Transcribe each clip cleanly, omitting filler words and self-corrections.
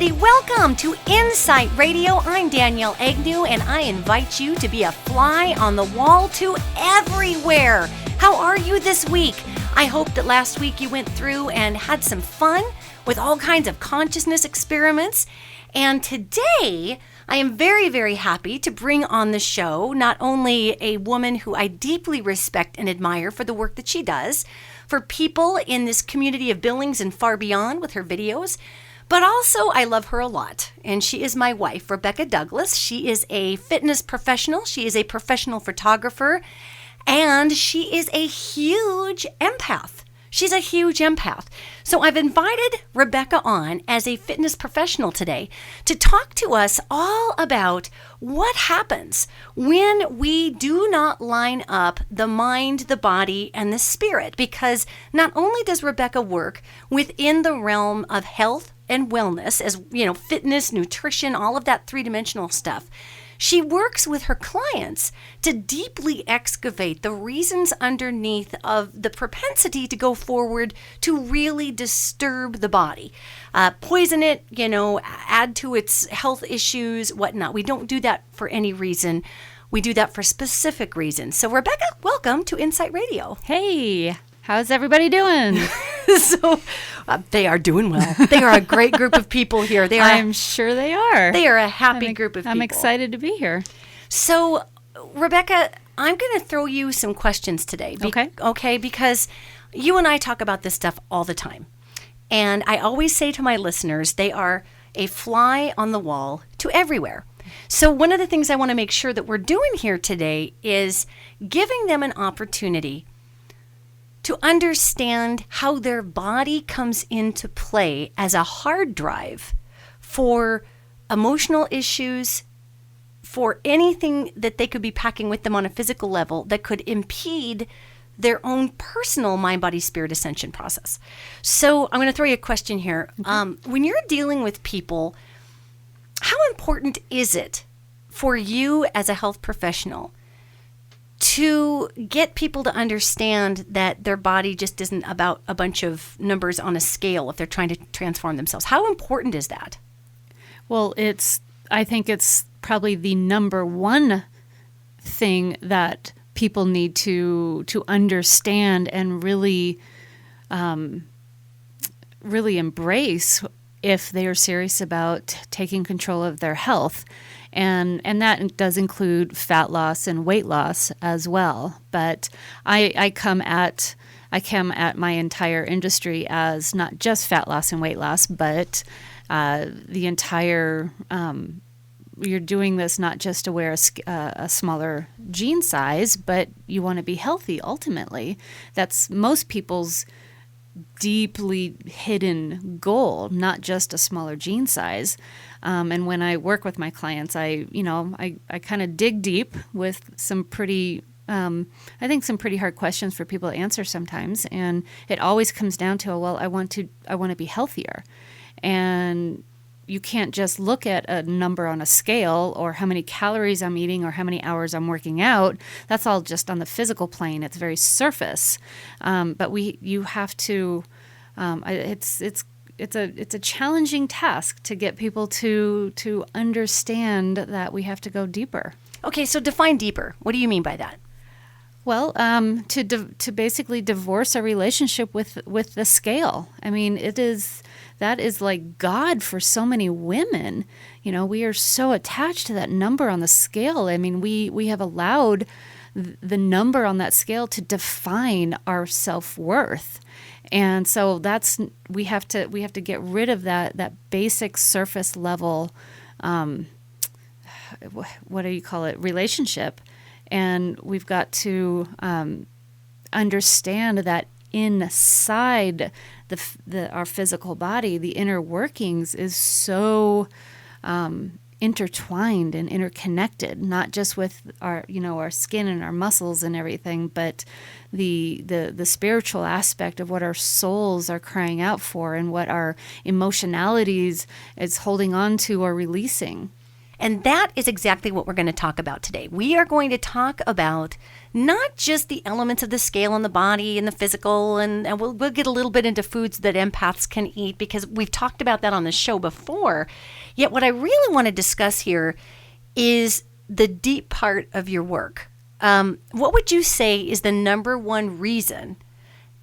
everybody. Welcome to inPsight Radio. I'm Danielle Egnew, and I invite you to be a fly on the wall to everywhere. How are you this week? I hope that last week you went through and had some fun with all kinds of consciousness experiments. And today, I am very, very happy to bring on the show not only a woman who I deeply respect and admire for the work that she does for people in this community of Billings and far beyond with her videos, but also I love her a lot. And she is my wife, Rebecca Douglas. She is a fitness professional. She is a professional photographer, and she is a huge empath. She's a huge empath. So I've invited Rebecca on as a fitness professional today to talk to us all about what happens when we do not line up the mind, the body, and the spirit. Because not only does Rebecca work within the realm of health and wellness, as you know, fitness, nutrition, all of that three-dimensional stuff, she works with her clients to deeply excavate the reasons underneath of the propensity to go forward to really disturb the body, poison it, add to its health issues, whatnot. We don't do that for any reason. We do that for specific reasons. So Rebecca, welcome to inPsight Radio. Hey, how's everybody doing? They are doing well. They are a great group of people here. I'm sure they are. They are a happy group of people. I'm excited to be here. So, Rebecca, I'm going to throw you some questions today. Okay, because you and I talk about this stuff all the time. And I always say to my listeners, they are a fly on the wall to everywhere. So one of the things I want to make sure that we're doing here today is giving them an opportunity to understand how their body comes into play as a hard drive for emotional issues, for anything that they could be packing with them on a physical level that could impede their own personal mind, body, spirit ascension process. So I'm going to throw you a question here. When you're dealing with people, how important is it for you as a health professional to get people to understand that their body just isn't about a bunch of numbers on a scale if they're trying to transform themselves? How important is that? Well, I think it's probably the number one thing that people need to understand and really embrace if they are serious about taking control of their health. And that does include fat loss and weight loss as well. But I come at my entire industry as not just fat loss and weight loss, but the entire. You're doing this not just to wear a smaller jean size, but you want to be healthy. Ultimately, that's most people's deeply hidden goal, not just a smaller jean size. And when I work with my clients, I kind of dig deep with some pretty, I think some pretty hard questions for people to answer sometimes. And it always comes down to, well, I want to be healthier. And you can't just look at a number on a scale or how many calories I'm eating or how many hours I'm working out. That's all just on the physical plane. It's very surface. But you have to. It's a challenging task to get people to understand that we have to go deeper. Okay, so define deeper. What do you mean by that? Well, to basically divorce our relationship with the scale. I mean, that is like God for so many women. We are so attached to that number on the scale. I mean, we have allowed the number on that scale to define our self-worth. And so we have to get rid of that basic surface level, what do you call it, relationship. And we've got to understand that inside our physical body, the inner workings is so intertwined and interconnected, not just with our skin and our muscles and everything, but the spiritual aspect of what our souls are crying out for and what our emotionalities is holding on to or releasing. And that is exactly what we're going to talk about today. We are going to talk about not just the elements of the scale in the body and the physical, and we'll get a little bit into foods that empaths can eat because we've talked about that on the show before. Yet what I really want to discuss here is the deep part of your work. What would you say is the number one reason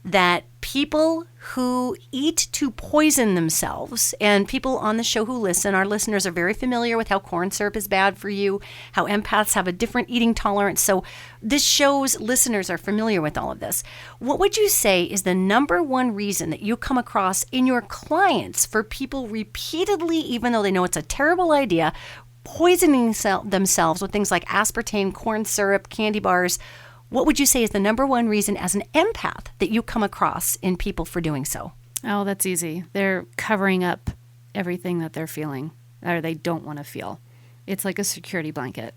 that people who eat to poison themselves, and people on the show who listen, our listeners are very familiar with how corn syrup is bad for you, how empaths have a different eating tolerance. So this show's listeners are familiar with all of this. What would you say is the number one reason that you come across in your clients for people repeatedly, even though they know it's a terrible idea, poisoning themselves with things like aspartame, corn syrup, candy bars? What would you say is the number one reason as an empath that you come across in people for doing so? Oh, that's easy. They're covering up everything that they're feeling or they don't want to feel. It's like a security blanket.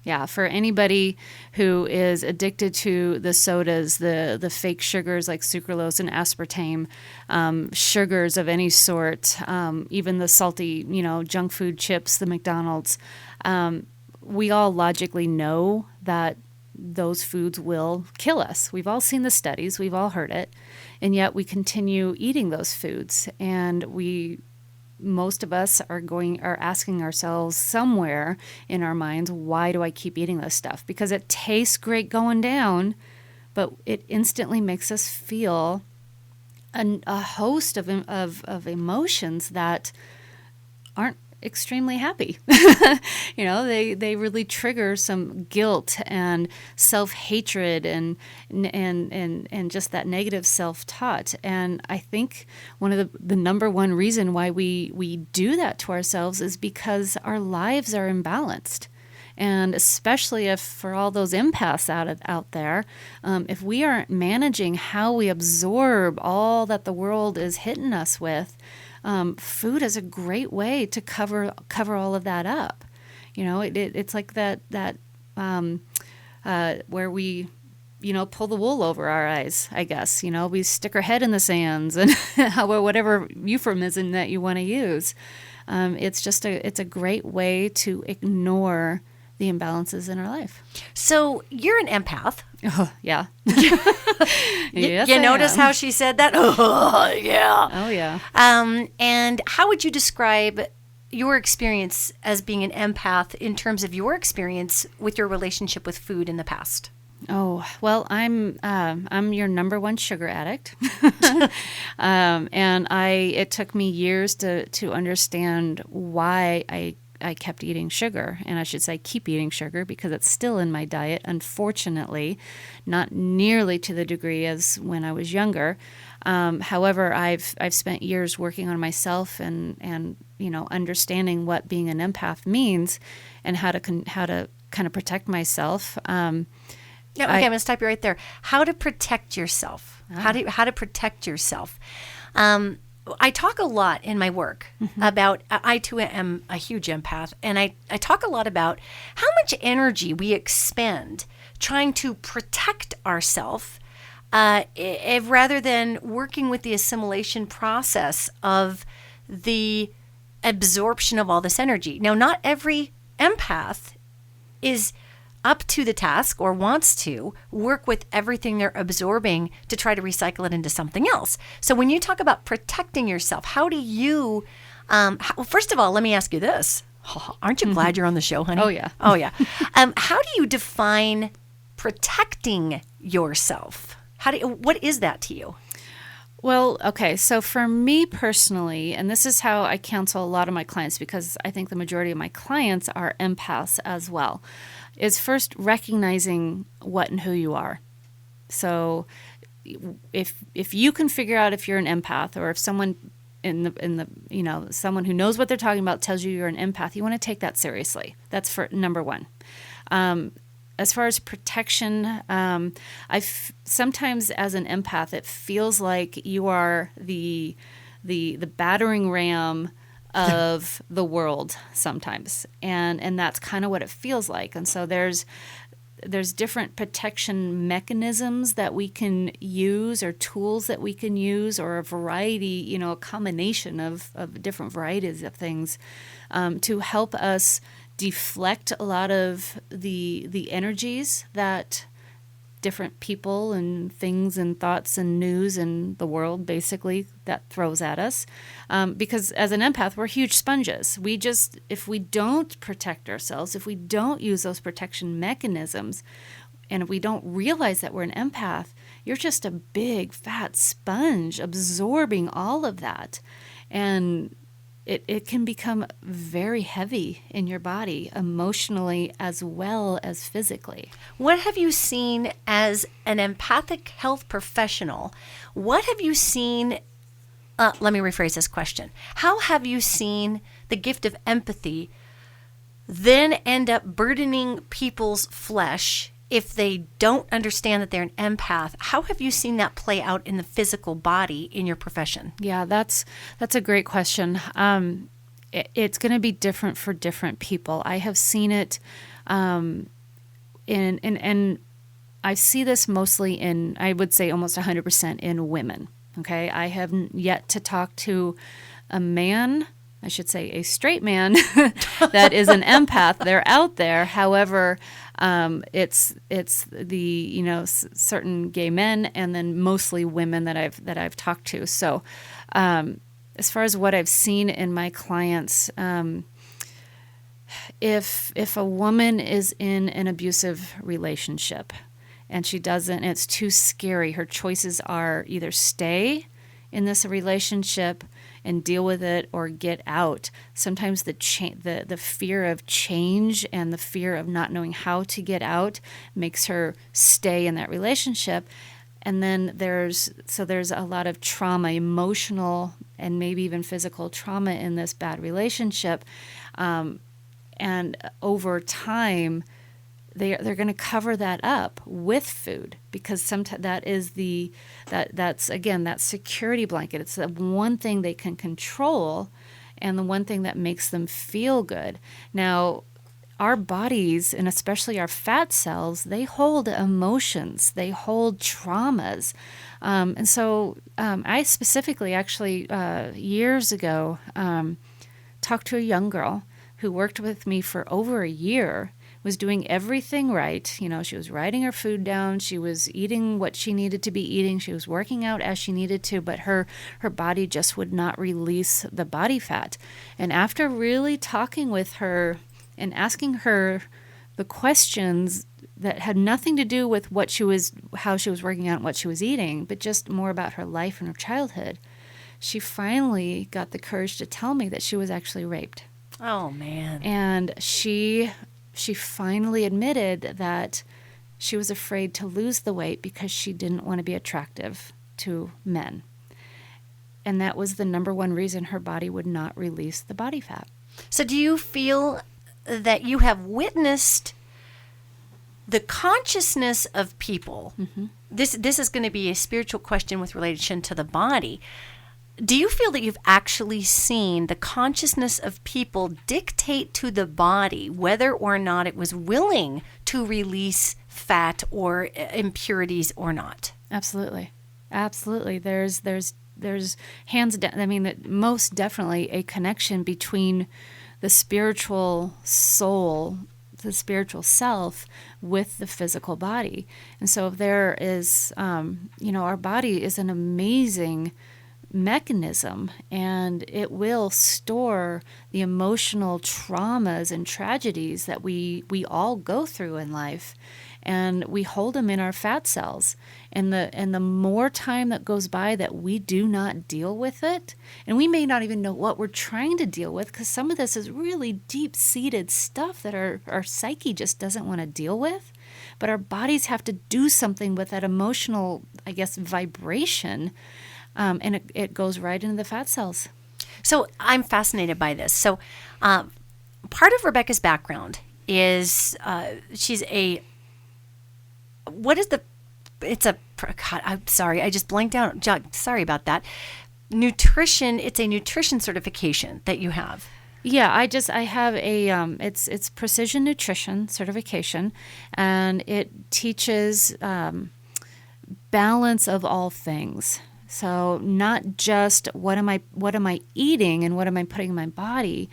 Yeah, for anybody who is addicted to the sodas, the fake sugars like sucralose and aspartame, sugars of any sort, even the salty, junk food chips, the McDonald's, we all logically know that those foods will kill us. We've all seen the studies, we've all heard it, and yet we continue eating those foods. And most of us are asking ourselves somewhere in our minds, why do I keep eating this stuff? Because it tastes great going down, but it instantly makes us feel a host of emotions that aren't extremely happy. They really trigger some guilt and self-hatred and just that negative self-taught. And I think one of the number one reason why we do that to ourselves is because our lives are imbalanced. And especially if for all those empaths out there, if we aren't managing how we absorb all that the world is hitting us with, food is a great way to cover all of that up. It's like that where we, pull the wool over our eyes, I guess. We stick our head in the sands and whatever euphemism that you want to use. It's a great way to ignore the imbalances in our life. So you're an empath. Oh, yeah. Yes, you notice how she said that? Oh, yeah. Oh, yeah. And how would you describe your experience as being an empath in terms of your experience with your relationship with food in the past? Oh, well, I'm your number one sugar addict. And it took me years to understand why I kept eating sugar, and I should say keep eating sugar because it's still in my diet, unfortunately, not nearly to the degree as when I was younger. However, I've spent years working on myself and understanding what being an empath means and how to kind of protect myself. I'm going to stop you right there. How to protect yourself? How to protect yourself? I talk a lot in my work about, I too am a huge empath, and I talk a lot about how much energy we expend trying to protect ourselves rather than working with the assimilation process of the absorption of all this energy. Now, not every empath is up to the task or wants to work with everything they're absorbing to try to recycle it into something else. So when you talk about protecting yourself, how do you, well, first of all, let me ask you this. Aren't you glad you're on the show, honey? Oh, yeah. Oh, yeah. How do you define protecting yourself? What is that to you? Well, okay, so for me personally, and this is how I counsel a lot of my clients because I think the majority of my clients are empaths as well, is first recognizing what and who you are. So if you can figure out if you're an empath, or if someone someone who knows what they're talking about tells you you're an empath, you want to take that seriously. That's for number one. As far as protection, sometimes as an empath, it feels like you are the battering ram of the world sometimes, and that's kind of what it feels like. And so there's different protection mechanisms that we can use, or tools that we can use, or a variety, a combination of different varieties of things to help us deflect a lot of the energies that different people and things and thoughts and news and the world basically that throws at us. Because as an empath, we're huge sponges. If we don't protect ourselves, if we don't use those protection mechanisms, and if we don't realize that we're an empath, you're just a big fat sponge absorbing all of that. And it can become very heavy in your body, emotionally as well as physically. What have you seen as an empathic health professional? What have you seen? Let me rephrase this question. How have you seen the gift of empathy then end up burdening people's flesh if they don't understand that they're an empath? How have you seen that play out in the physical body in your profession? Yeah, that's a great question. It's going to be different for different people. I have seen it, and I see this mostly in, I would say almost 100% in women. Okay, I haven't yet to talk to a man, I should say a straight man, that is an empath. They're out there. However, it's the certain gay men and then mostly women that I've talked to. So as far as what I've seen in my clients, if a woman is in an abusive relationship and she doesn't, it's too scary. Her choices are either stay in this relationship and deal with it or get out. Sometimes the fear of change and the fear of not knowing how to get out makes her stay in that relationship. And then there's a lot of trauma, emotional and maybe even physical trauma in this bad relationship. And over time, they're going to cover that up with food, because sometimes that's again that security blanket. It's the one thing they can control, and the one thing that makes them feel good. Now, our bodies, and especially our fat cells, they hold emotions, they hold traumas, and so I specifically, actually, years ago, talked to a young girl who worked with me for over a year. Was doing everything right. She was writing her food down. She was eating what she needed to be eating. She was working out as she needed to, but her body just would not release the body fat. And after really talking with her and asking her the questions that had nothing to do with how she was working out and what she was eating, but just more about her life and her childhood, she finally got the courage to tell me that she was actually raped. Oh, man. And she finally admitted that she was afraid to lose the weight because she didn't want to be attractive to men. And that was the number one reason her body would not release the body fat. So do you feel that you have witnessed the consciousness of people? Mm-hmm. This is going to be a spiritual question with relation to the body. Do you feel that you've actually seen the consciousness of people dictate to the body whether or not it was willing to release fat or impurities or not? Absolutely. Absolutely. There's hands down, most definitely a connection between the spiritual soul, the spiritual self, with the physical body. And so if there is, our body is an amazing mechanism, and it will store the emotional traumas and tragedies that we all go through in life, and we hold them in our fat cells. And the more time that goes by that we do not deal with it, and we may not even know what we're trying to deal with, because some of this is really deep-seated stuff that our psyche just doesn't want to deal with, but our bodies have to do something with that emotional, vibration. And it goes right into the fat cells. So I'm fascinated by this. So part of Rebecca's background is she's I'm sorry, I just blanked out. Sorry about that. Nutrition, it's a nutrition certification that you have. Yeah, I have a it's precision nutrition certification, and it teaches balance of all things. So not just what am I eating and what am I putting in my body,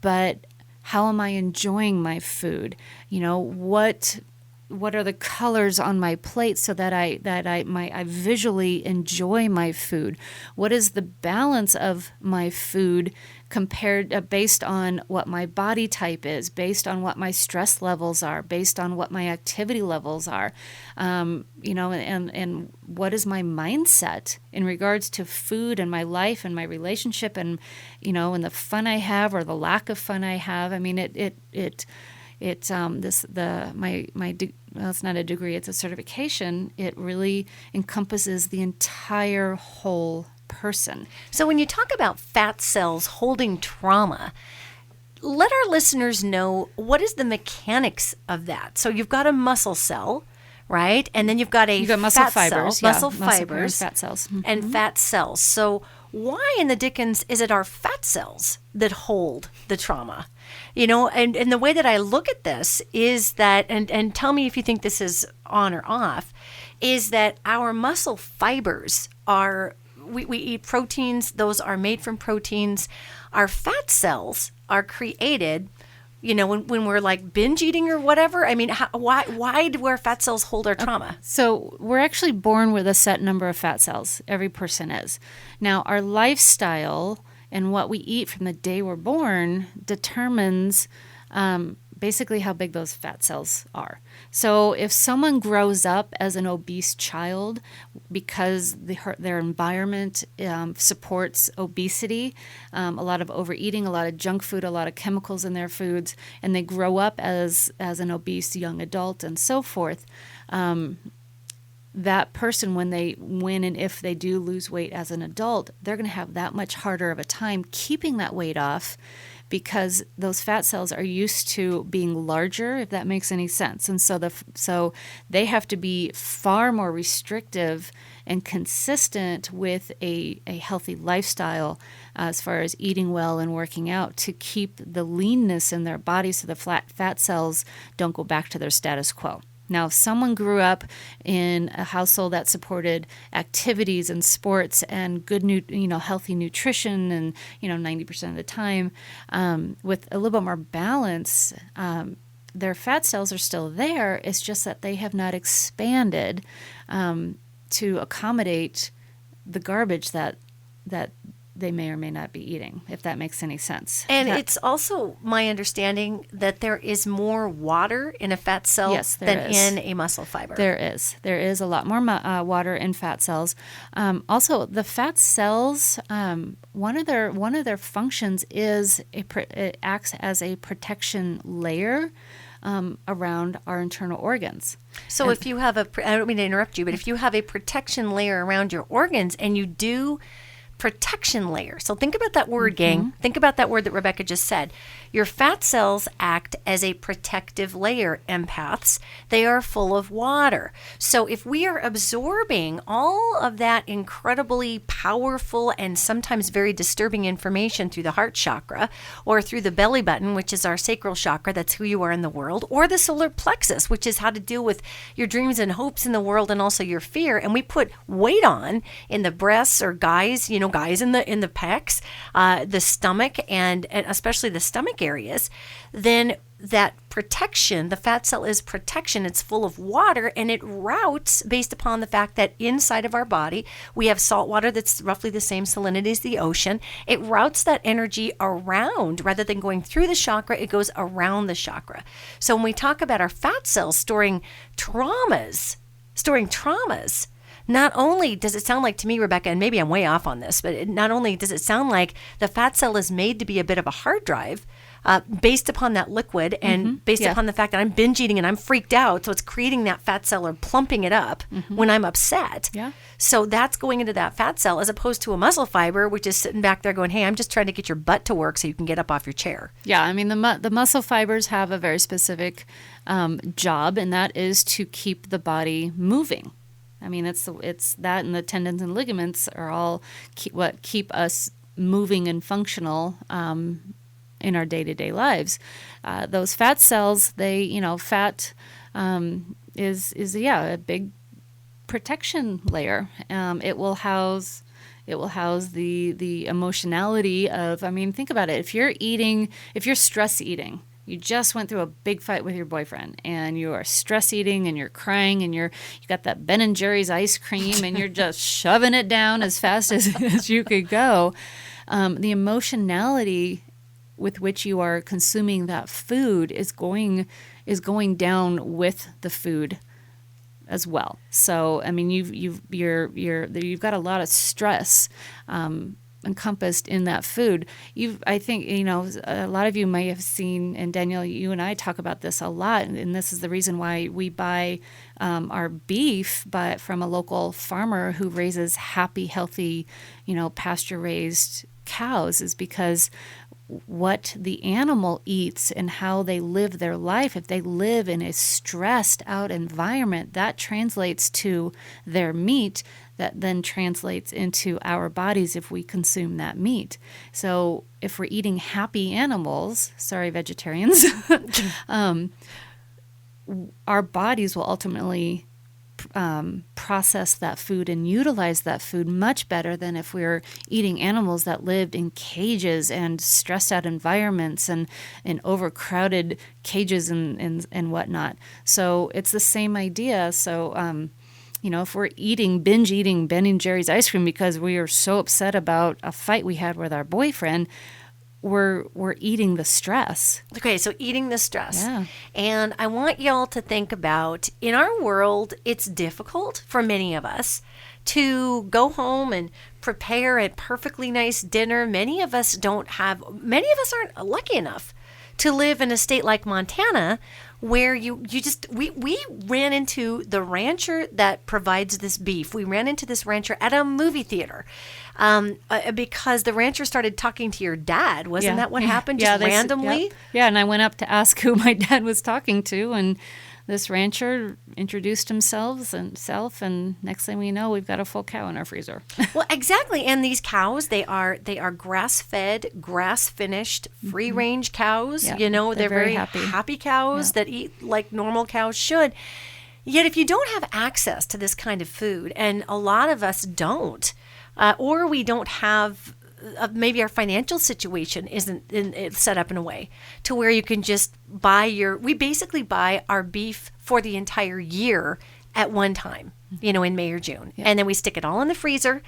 but How am I enjoying my food? What are the colors on my plate so that I visually enjoy my food? What is the balance of my food compared based on what my body type is, based on what my stress levels are, based on what my activity levels are, and what is my mindset in regards to food and my life and my relationship and the fun I have or the lack of fun I have. I mean, it's not a degree, it's a certification. It really encompasses the entire whole person. So when you talk about fat cells holding trauma, let our listeners know, what is the mechanics of that? So you've got a muscle cell, right? And then you've got muscle fat fibers, cell, muscle fibers, fat cells, and fat cells. So why in the dickens is it our fat cells that hold the trauma? And the way that I look at this is that, and tell me if you think this is on or off, is that our muscle fibers are, we eat proteins, those are made from proteins. Our fat cells are created, when we're like binge eating or whatever. I mean, why do our fat cells hold our trauma? So we're actually born with a set number of fat cells. Every person is. Now, our lifestyle and what we eat from the day we're born determines basically how big those fat cells are. So if someone grows up as an obese child because their environment supports obesity, a lot of overeating, a lot of junk food, a lot of chemicals in their foods, and they grow up as an obese young adult and so forth, that person, when and if they do lose weight as an adult, they're going to have that much harder of a time keeping that weight off, because those fat cells are used to being larger, if that makes any sense. And so they have to be far more restrictive and consistent with a healthy lifestyle as far as eating well and working out to keep the leanness in their body so the fat cells don't go back to their status quo. Now, if someone grew up in a household that supported activities and sports and good, healthy nutrition, and 90% of the time, with a little bit more balance, their fat cells are still there. It's just that they have not expanded to accommodate the garbage that they may or may not be eating, if that makes any sense. And it's also my understanding that there is more water in a fat cell than in a muscle fiber. There is a lot more water in fat cells. Also, the fat cells, one of their functions is it acts as a protection layer around our internal organs. So if you have I don't mean to interrupt you, but if you have a protection layer around your organs and you do protection layer. So think about that word, gang. Think about that word that Rebecca just said. Your fat cells act as a protective layer, empaths. They are full of water. So if we are absorbing all of that incredibly powerful and sometimes very disturbing information through the heart chakra or through the belly button, which is our sacral chakra, that's who you are in the world, or the solar plexus, which is how to deal with your dreams and hopes in the world and also your fear, and we put weight on in the breasts or guys in the pecs, the stomach, and especially the stomach areas, then that protection, the fat cell is protection. It's full of water, and it routes based upon the fact that inside of our body we have salt water that's roughly the same salinity as the ocean. It routes that energy around rather than going through the chakra. It goes around the chakra. So when we talk about our fat cells storing traumas, not only does it sound like to me, Rebecca, and maybe I'm way off on this, but not only does it sound like the fat cell is made to be a bit of a hard drive based upon that liquid and based upon the fact that I'm binge eating and I'm freaked out, so it's creating that fat cell or plumping it up when I'm upset. Yeah. So that's going into that fat cell as opposed to a muscle fiber, which is sitting back there going, hey, I'm just trying to get your butt to work so you can get up off your chair. Yeah, I mean, the muscle fibers have a very specific job, and that is to keep the body moving. I mean, it's that, and the tendons and ligaments are all what keep us moving and functional in our day-to-day lives. Those fat cells, fat is a big protection layer. It will house It will house the emotionality of, I mean, think about it. If you're stress eating, you just went through a big fight with your boyfriend and you are stress eating and you're crying and you got that Ben and Jerry's ice cream and you're just shoving it down as fast as you could go. The emotionality with which you are consuming that food is going down with the food as well. So, I mean, you've got a lot of stress encompassed in that food. I think, a lot of you may have seen, and Danielle, you and I talk about this a lot, and this is the reason why we buy our beef from a local farmer who raises happy, healthy, pasture-raised cows, is because what the animal eats and how they live their life, if they live in a stressed out environment, that translates to their meat, that then translates into our bodies if we consume that meat. So if we're eating happy animals, sorry vegetarians, our bodies will ultimately process that food and utilize that food much better than if we were eating animals that lived in cages and stressed out environments and in overcrowded cages and whatnot. So it's the same idea. So, if we're binge eating Ben and Jerry's ice cream because we are so upset about a fight we had with our boyfriend, we're eating the stress. Okay, so eating the stress. Yeah. And I want y'all to think about, in our world, it's difficult for many of us to go home and prepare a perfectly nice dinner. Many of us aren't lucky enough to live in a state like Montana where we ran into the rancher that provides this beef. We ran into this rancher at a movie theater because the rancher started talking to your dad. Wasn't that what happened? Just randomly? Yep. Yeah, and I went up to ask who my dad was talking to, and this rancher introduced himself, and next thing we know, we've got a full cow in our freezer. Well, exactly. And these cows, they are grass-fed, grass-finished, free-range cows. Yeah, they're very happy cows that eat like normal cows should. Yet if you don't have access to this kind of food, and a lot of us don't, or we don't have maybe our financial situation isn't set up in a way to where you can just we basically buy our beef for the entire year at one time, in May or June. Yeah. And then we stick it all in the freezer.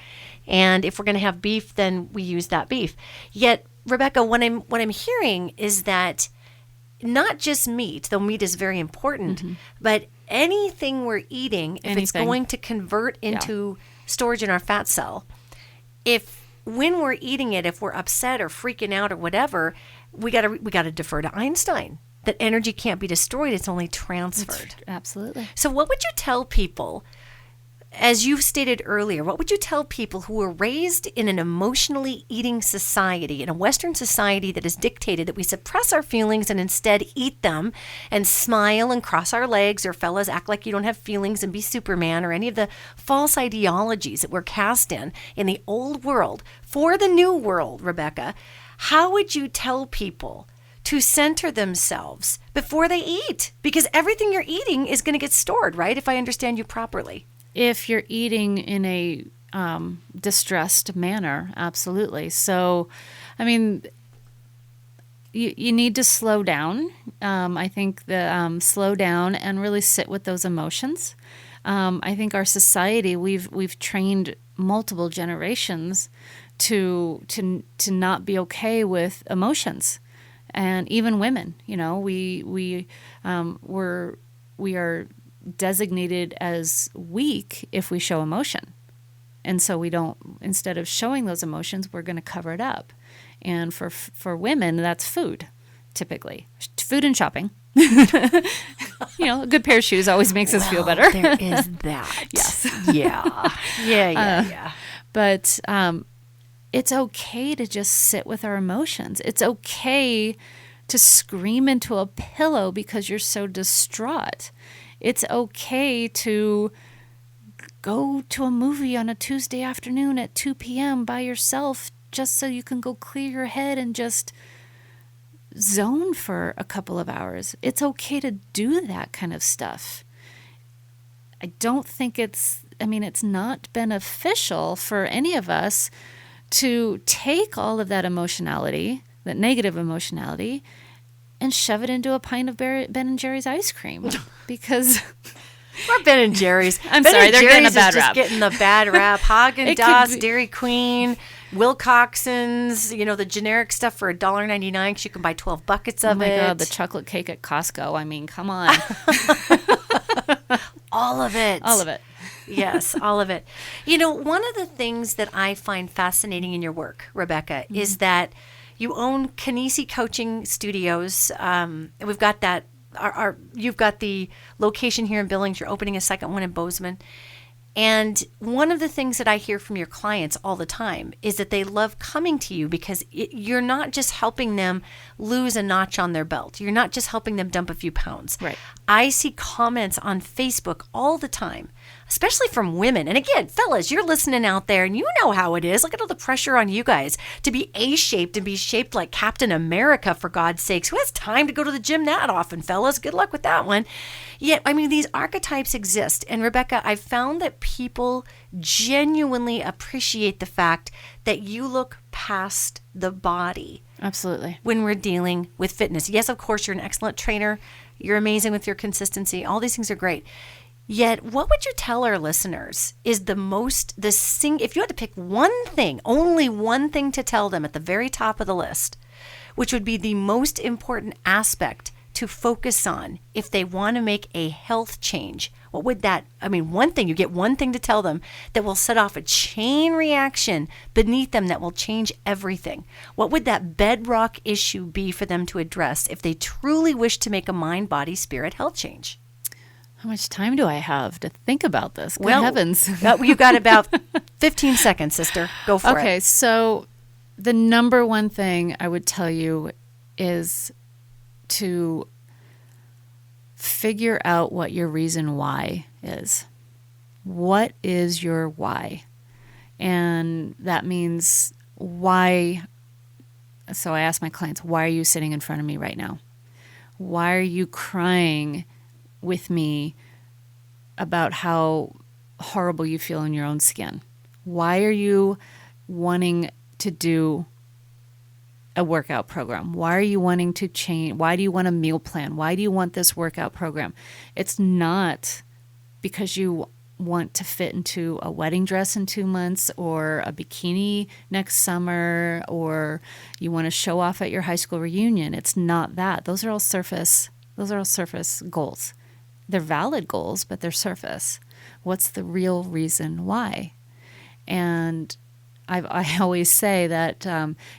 And if we're going to have beef, then we use that beef. Yet, Rebecca, what I'm hearing is that not just meat, though meat is very important, but anything we're eating, if it's going to convert into storage in our fat cell, when we're eating it, if we're upset or freaking out or whatever, we gotta defer to Einstein. That energy can't be destroyed; it's only transferred. Absolutely. So, what would you tell people, as you stated earlier? What would you tell people who were raised in an emotionally eating society, in a Western society that has dictated that we suppress our feelings and instead eat them, and smile and cross our legs, or fellas act like you don't have feelings and be Superman, or any of the false ideologies that we're cast in the old world for the new world, Rebecca? How would you tell people to center themselves before they eat? Because everything you're eating is going to get stored, right? If I understand you properly. If you're eating in a distressed manner, absolutely. So, I mean, you need to slow down. I think slow down and really sit with those emotions. I think our society, we've trained multiple generations to not be okay with emotions, and even women. We are designated as weak if we show emotion. And so we don't, instead of showing those emotions, we're going to cover it up. And for women, that's food, typically. Food and shopping. A good pair of shoes always makes us feel better. There is that. Yes. Yeah. But it's okay to just sit with our emotions. It's okay to scream into a pillow because you're so distraught. It's okay to go to a movie on a Tuesday afternoon at 2 p.m. by yourself just so you can go clear your head and just zone for a couple of hours. It's okay to do that kind of stuff. I don't think it's it's not beneficial for any of us to take all of that emotionality, that negative emotionality, and shove it into a pint of Ben and Jerry's ice cream. Because or Ben and Jerry's. I'm Ben sorry, and they're Jerry's getting a bad is just rap. getting the bad rap. Haagen-Dazs, be- Dairy Queen, Wilcoxon's, the generic stuff for $1.99 because you can buy 12 buckets of it. Oh my God, the chocolate cake at Costco. I mean, come on. All of it. All of it. Yes, all of it. One of the things that I find fascinating in your work, Rebecca, is that you own Kinesi Coaching Studios. We've got that. You've got the location here in Billings. You're opening a second one in Bozeman. And one of the things that I hear from your clients all the time is that they love coming to you because you're not just helping them lose a notch on their belt. You're not just helping them dump a few pounds. Right. I see comments on Facebook all the time, especially from women. And again, fellas, you're listening out there and you know how it is. Look at all the pressure on you guys to be A-shaped and be shaped like Captain America, for God's sakes. Who has time to go to the gym that often, fellas? Good luck with that one. Yet, these archetypes exist. And Rebecca, I've found that people genuinely appreciate the fact that you look past the body. Absolutely. When we're dealing with fitness. Yes, of course, you're an excellent trainer. You're amazing with your consistency. All these things are great. Yet, what would you tell our listeners is if you had to pick one thing, only one thing to tell them at the very top of the list, which would be the most important aspect to focus on if they want to make a health change, what would that, one thing, you get one thing to tell them that will set off a chain reaction beneath them that will change everything. What would that bedrock issue be for them to address if they truly wish to make a mind, body, spirit health change? How much time do I have to think about this? Good heavens. You got about 15 seconds, sister. Go for it. Okay, so the number one thing I would tell you is to figure out what your reason why is. What is your why? And that means why. So I ask my clients, why are you sitting in front of me right now? Why are you crying with me about how horrible you feel in your own skin? Why are you wanting to do a workout program? Why are you wanting to change? Why do you want a meal plan? Why do you want this workout program? It's not because you want to fit into a wedding dress in 2 months or a bikini next summer, or you want to show off at your high school reunion. It's not that. Those are all surface goals. They're valid goals, but they're surface. What's the real reason why? And I always say that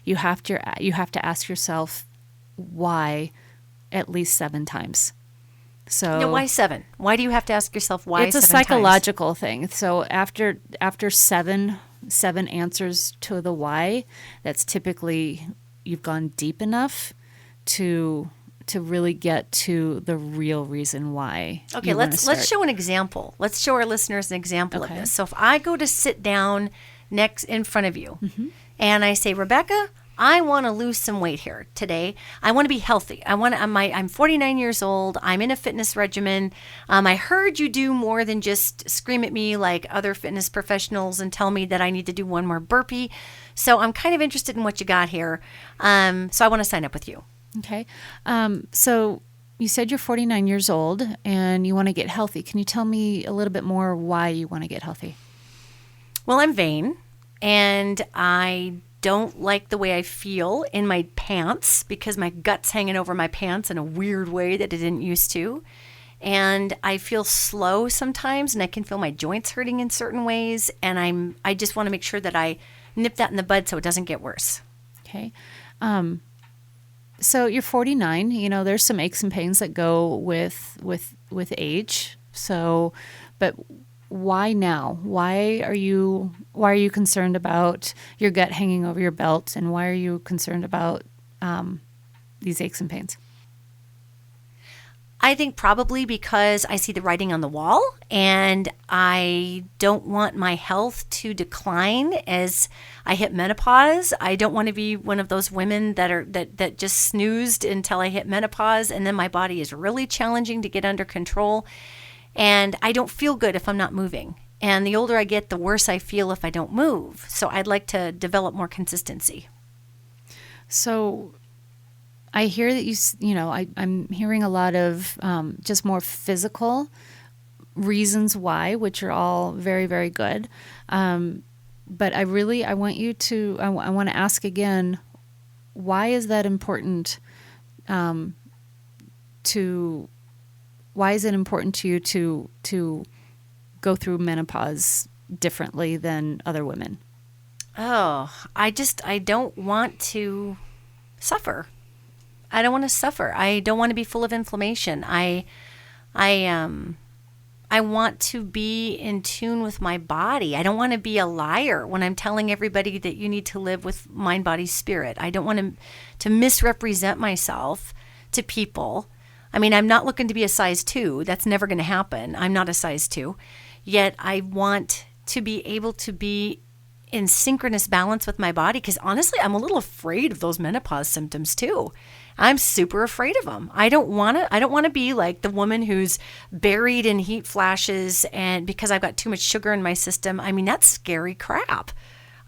you have to ask yourself why at least 7 times. So why 7? Why do you have to ask yourself why? It's a 7 psychological thing. So after 7 answers to the why, that's typically you've gone deep enough to really get to the real reason why. Okay, let's show an example. Let's show our listeners an example of this. So if I go to sit down next in front of you, and I say, Rebecca, I want to lose some weight here today. I want to be healthy. I'm 49 years old. I'm in a fitness regimen. I heard you do more than just scream at me like other fitness professionals and tell me that I need to do one more burpee. So I'm kind of interested in what you got here. So I want to sign up with you. Okay. So you said you're 49 years old and you want to get healthy. Can you tell me a little bit more why you want to get healthy? Well, I'm vain and I don't like the way I feel in my pants because my gut's hanging over my pants in a weird way that it didn't used to. And I feel slow sometimes and I can feel my joints hurting in certain ways. And I just want to make sure that I nip that in the bud so it doesn't get worse. Okay. So you're 49, there's some aches and pains that go with age. So, but why now? Why are you concerned about your gut hanging over your belt, and why are you concerned about these aches and pains? I think probably because I see the writing on the wall and I don't want my health to decline as I hit menopause. I don't want to be one of those women that just snoozed until I hit menopause and then my body is really challenging to get under control. And I don't feel good if I'm not moving. And the older I get, the worse I feel if I don't move. So I'd like to develop more consistency. So I hear that I'm hearing a lot of just more physical reasons why, which are all very, very good. But I want you to, I want to ask again, why is that important why is it important to you to go through menopause differently than other women? Oh, I don't want to suffer. I don't want to suffer. I don't want to be full of inflammation. I want to be in tune with my body. I don't want to be a liar when I'm telling everybody that you need to live with mind, body, spirit. I don't want to misrepresent myself to people. I mean, I'm not looking to be a size 2. That's never going to happen. I'm not a size 2. Yet I want to be able to be in synchronous balance with my body, because honestly, I'm a little afraid of those menopause symptoms too. I'm super afraid of them. I don't want to be like the woman who's buried in heat flashes and because I've got too much sugar in my system. I mean, that's scary crap.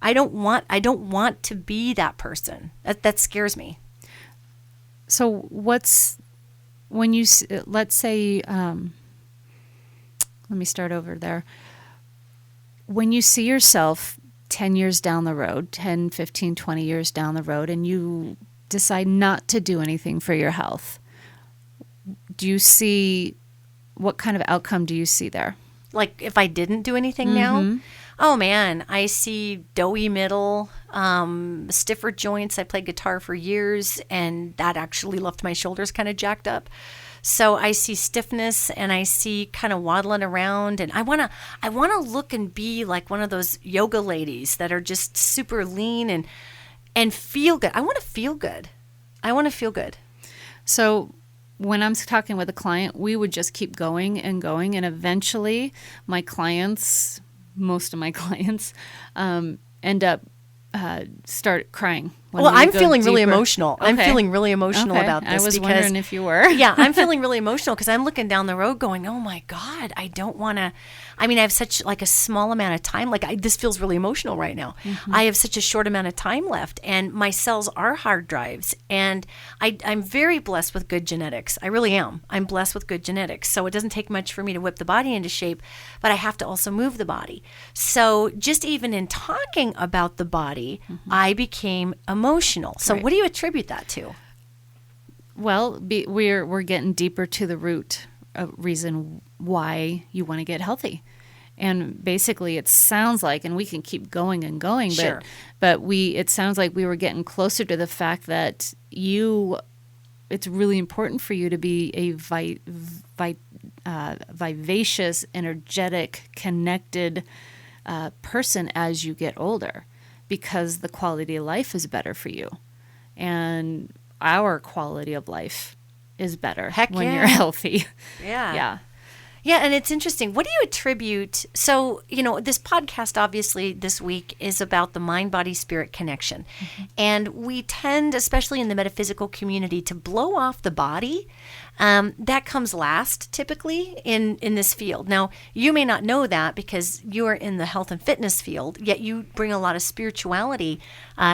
I don't want to be that person. That scares me. So when you, let's say, let me start over there. When you see yourself 10 years down the road, 10, 15, 20 years down the road, and you decide not to do anything for your health, what kind of outcome do you see there? Like if I didn't do anything now? Oh man, I see doughy middle, stiffer joints. I played guitar for years and that actually left my shoulders kind of jacked up. So I see stiffness and I see kind of waddling around, and I want to look and be like one of those yoga ladies that are just super lean and feel good. I want to feel good. So when I'm talking with a client, we would just keep going and going, and eventually most of my clients end up start crying. Well, I'm feeling really emotional. Okay. I'm feeling really emotional about this. I was wondering if you were. Yeah, I'm feeling really emotional because I'm looking down the road going, oh my God, I don't want to. I mean, I have such like a small amount of time. This feels really emotional right now. I have such a short amount of time left, and my cells are hard drives. And I'm very blessed with good genetics. I really am. I'm blessed with good genetics. So it doesn't take much for me to whip the body into shape, but I have to also move the body. So just even in talking about the body, I became emotional. So What do you attribute that to? Well, we're getting deeper to the root reason why you want to get healthy. And basically it sounds like, and we can keep going and going, sure. but it sounds like we were getting closer to the fact that it's really important for you to be a vivacious, energetic, connected person as you get older, because the quality of life is better for you. And our quality of life is better when you're healthy. Yeah. Yeah, and it's interesting. What do you attribute? So, this podcast obviously this week is about the mind-body-spirit connection. And we tend, especially in the metaphysical community, to blow off the body. That comes last, typically, in this field. Now, you may not know that because you are in the health and fitness field, yet you bring a lot of spirituality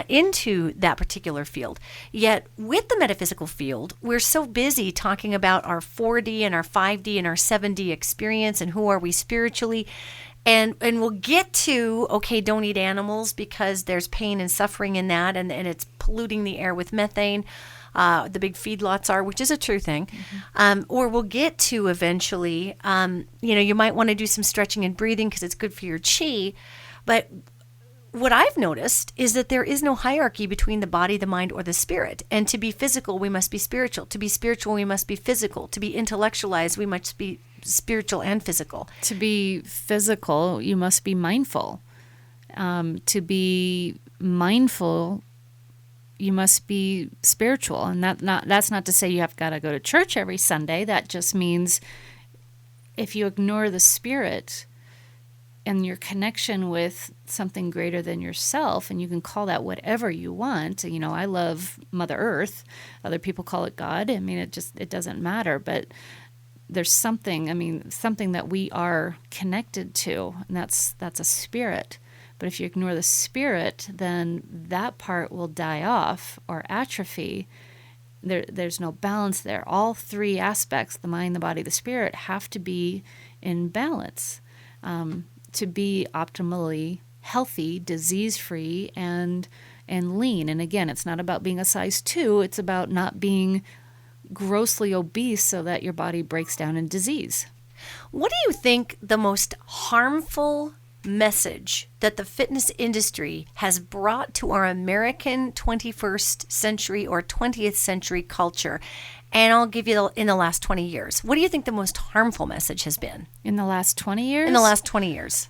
into that particular field. Yet, with the metaphysical field, we're so busy talking about our 4D and our 5D and our 7D experience and who are we spiritually. And we'll get to, okay, don't eat animals because there's pain and suffering in that, and it's polluting the air with methane. The big feedlots are, which is a true thing. Or we'll get to eventually, you might want to do some stretching and breathing because it's good for your chi. But what I've noticed is that there is no hierarchy between the body, the mind, or the spirit. And to be physical, we must be spiritual. To be spiritual, we must be physical. To be intellectualized, we must be spiritual and physical. To be physical, you must be mindful. To be mindful, you must be spiritual. And that's not to say you have got to go to church every Sunday. That just means if you ignore the spirit and your connection with something greater than yourself, and you can call that whatever you want. I love Mother Earth. Other people call it God. I mean, it doesn't matter. But there's something that we are connected to, and that's a spirit. But if you ignore the spirit, then that part will die off or atrophy. There's no balance there. All three aspects, the mind, the body, the spirit, have to be in balance to be optimally healthy, disease-free, and lean. And again, it's not about being a size 2. It's about not being grossly obese so that your body breaks down in disease. What do you think the most harmful message that the fitness industry has brought to our American 21st century or 20th century culture? And I'll give you in the last 20 years. What do you think the most harmful message has been? In the last 20 years? In the last 20 years.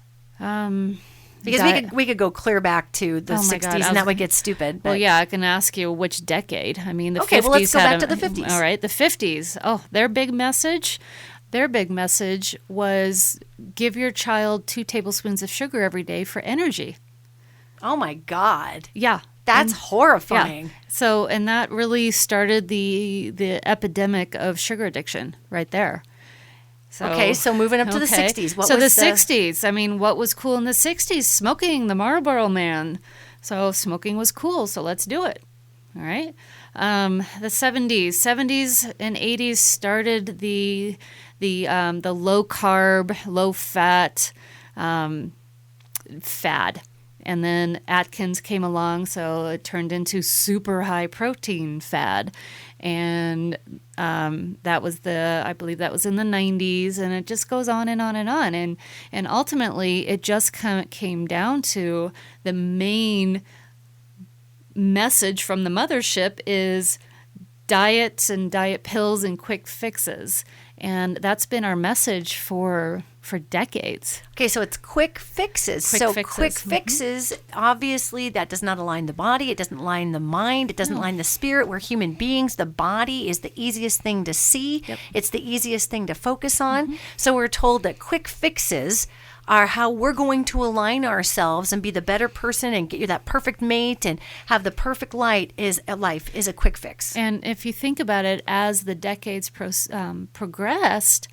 Because we could go clear back to the 60s, and that would get stupid. Well, yeah, I can ask you which decade. I mean, the 50s. Okay, well, let's go back to the 50s. All right, the 50s. Oh, their big message was give your child 2 tablespoons of sugar every day for energy. Oh, my God. Yeah. That's horrifying. Yeah. So, and that really started the epidemic of sugar addiction right there. So, okay, so moving up to the 60s. What was the 60s? I mean, what was cool in the 60s? Smoking, the Marlboro Man. So smoking was cool, so let's do it. All right. The 70s and 80s started the low carb, low fat fad. And then Atkins came along, so it turned into super high protein fad. And that was I believe that was in the 90s, and it just goes on and on and on. And ultimately, it just came down to the main message from the mothership is diets and diet pills and quick fixes. And that's been our message for decades. Okay, so it's quick fixes. Quick fixes, obviously, that does not align the body. It doesn't align the mind. It doesn't align the spirit. We're human beings. The body is the easiest thing to see. Yep. It's the easiest thing to focus on. Mm-hmm. So we're told that quick fixes are how we're going to align ourselves and be the better person and get you that perfect mate and have the perfect life is a quick fix. And if you think about it, as the decades progressed,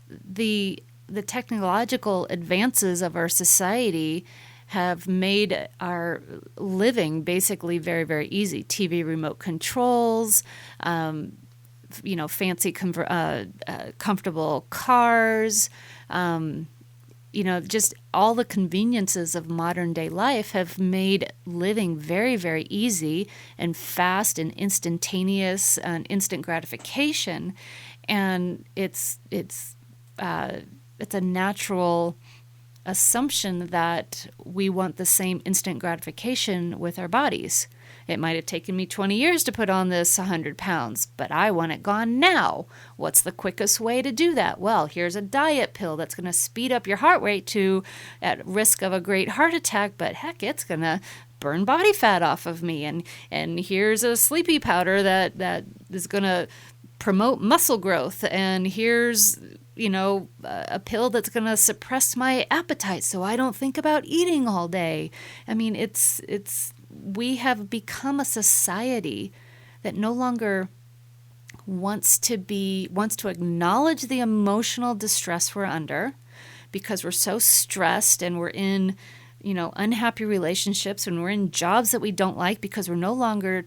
the technological advances of our society have made our living basically very, very easy. TV remote controls, fancy, comfortable cars, just all the conveniences of modern day life have made living very, very easy and fast and instantaneous and instant gratification. And it's a natural assumption that we want the same instant gratification with our bodies. It might have taken me 20 years to put on this 100 pounds, but I want it gone now. What's the quickest way to do that? Well, here's a diet pill that's going to speed up your heart rate to at risk of a great heart attack, but heck, it's going to burn body fat off of me. And here's a sleepy powder that is going to promote muscle growth. And here's a pill that's going to suppress my appetite so I don't think about eating all day. I mean, we have become a society that no longer wants to acknowledge the emotional distress we're under because we're so stressed and we're in unhappy relationships, when we're in jobs that we don't like because we're no longer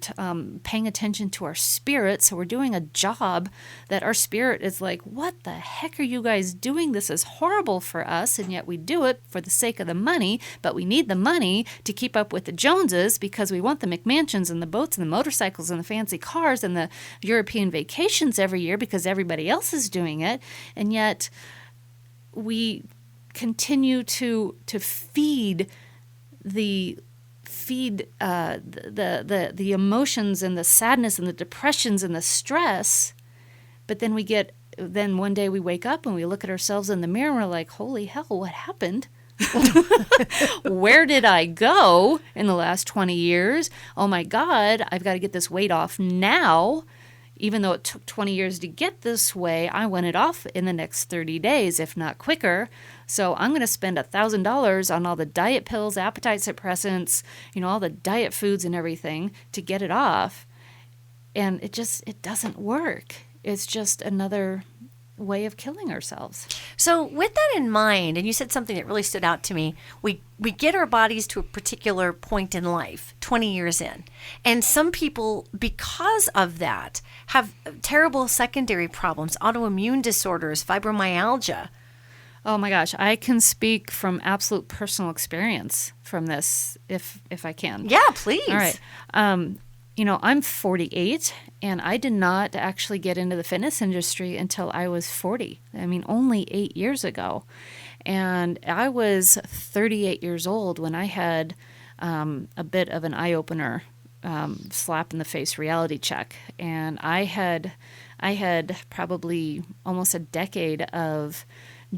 paying attention to our spirit. So we're doing a job that our spirit is like, what the heck are you guys doing? This is horrible for us. And yet we do it for the sake of the money, but we need the money to keep up with the Joneses because we want the McMansions and the boats and the motorcycles and the fancy cars and the European vacations every year because everybody else is doing it. And yet we continue to feed the emotions and the sadness and the depressions and the stress, but then one day we wake up and we look at ourselves in the mirror and we're like, holy hell, what happened? Where did I go in the last 20 years? Oh my God, I've got to get this weight off now. Even though it took 20 years to get this way, I want it off in the next 30 days, if not quicker. So I'm going to spend $1,000 on all the diet pills, appetite suppressants, all the diet foods and everything to get it off. And it doesn't work. It's just another way of killing ourselves. So with that in mind, and you said something that really stood out to me, we get our bodies to a particular point in life, 20 years in. And some people, because of that, have terrible secondary problems, autoimmune disorders, fibromyalgia. Oh my gosh, I can speak from absolute personal experience from this if I can. Yeah, please. All right. I'm 48, and I did not actually get into the fitness industry until I was 40. I mean, only 8 years ago. And I was 38 years old when I had a bit of an eye-opener, slap in the face reality check. And I had probably almost a decade of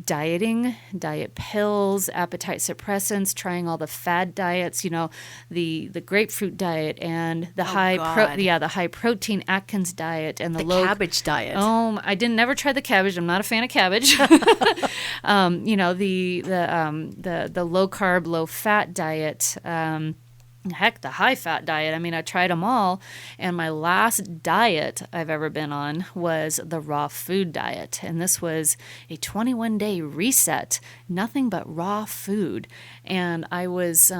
dieting, diet pills, appetite suppressants, trying all the fad diets, the grapefruit diet and the high protein Atkins diet and the low cabbage diet. Oh, I never tried the cabbage. I'm not a fan of cabbage. The low carb, low fat diet. Heck, the high-fat diet. I mean, I tried them all, and my last diet I've ever been on was the raw food diet, and this was a 21-day reset, nothing but raw food, and I was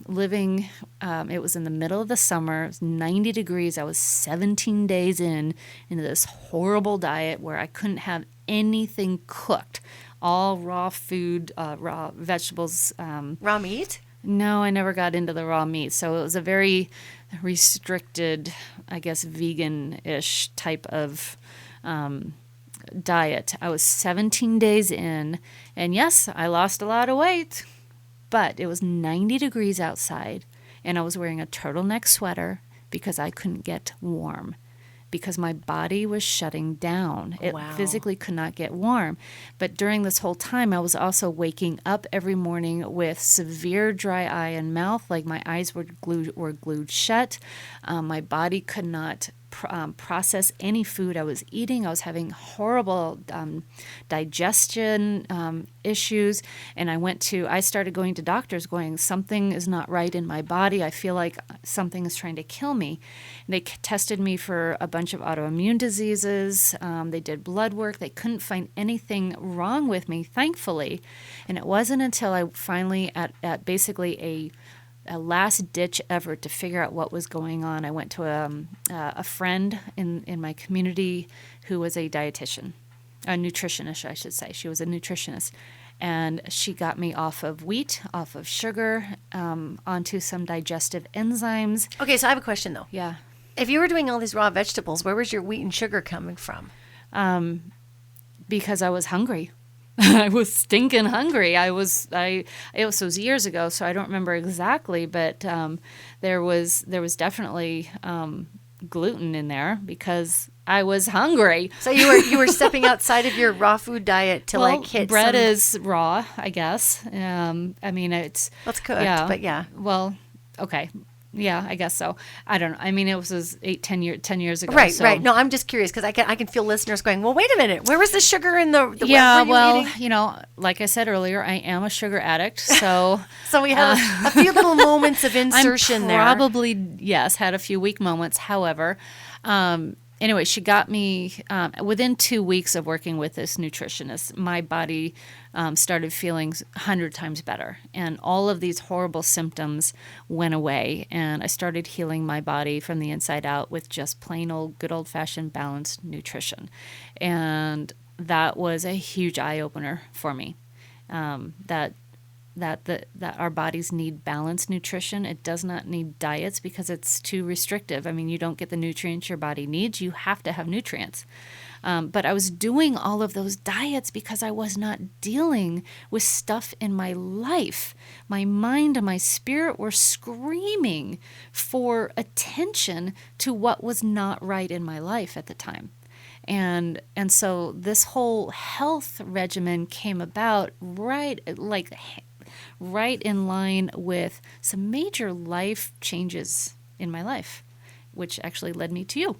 living, it was in the middle of the summer, it was 90 degrees, I was 17 days into this horrible diet where I couldn't have anything cooked, all raw food, raw vegetables. Raw meat? No, I never got into the raw meat. So it was a very restricted, I guess, vegan-ish type of diet. I was 17 days in, and yes, I lost a lot of weight, but it was 90 degrees outside, and I was wearing a turtleneck sweater because I couldn't get warm. Because my body was shutting down. It physically could not get warm. But during this whole time, I was also waking up every morning with severe dry eye and mouth, like my eyes were glued shut. My body could not process any food I was eating. I was having horrible digestion issues, and I started going to doctors going, something is not right in my body. I feel like something is trying to kill me. And they tested me for a bunch of autoimmune diseases. They did blood work. They couldn't find anything wrong with me, thankfully. And it wasn't until I finally, at basically a last-ditch effort to figure out what was going on, I went to a friend in my community who was a dietitian, a nutritionist, I should say. She was a nutritionist. And she got me off of wheat, off of sugar, onto some digestive enzymes. Okay, so I have a question, though. Yeah. If you were doing all these raw vegetables, where was your wheat and sugar coming from? Because I was hungry. I was stinking hungry. It was years ago, so I don't remember exactly, but there was definitely gluten in there because I was hungry. So you were stepping outside of your raw food diet to hit bread is raw, I guess. I mean, it's cooked, but yeah. Well, okay. Yeah, I guess so. I don't know. I mean, it was 10 years ago. Right, so. right. No, I'm just curious because I can feel listeners going, well, wait a minute. Where was the sugar in the yeah, what were you eating? Like I said earlier, I am a sugar addict. So so we have a few little moments of insertion there. Probably, yes, had a few weak moments. However, anyway, she got me, within 2 weeks of working with this nutritionist, my body started feeling 100 times better. And all of these horrible symptoms went away. And I started healing my body from the inside out with just plain old, good old-fashioned balanced nutrition. And that was a huge eye-opener for me, that our bodies need balanced nutrition. It does not need diets because it's too restrictive. I mean, you don't get the nutrients your body needs. You have to have nutrients. But I was doing all of those diets because I was not dealing with stuff in my life. My mind and my spirit were screaming for attention to what was not right in my life at the time. And so this whole health regimen came about right in line with some major life changes in my life, which actually led me to you.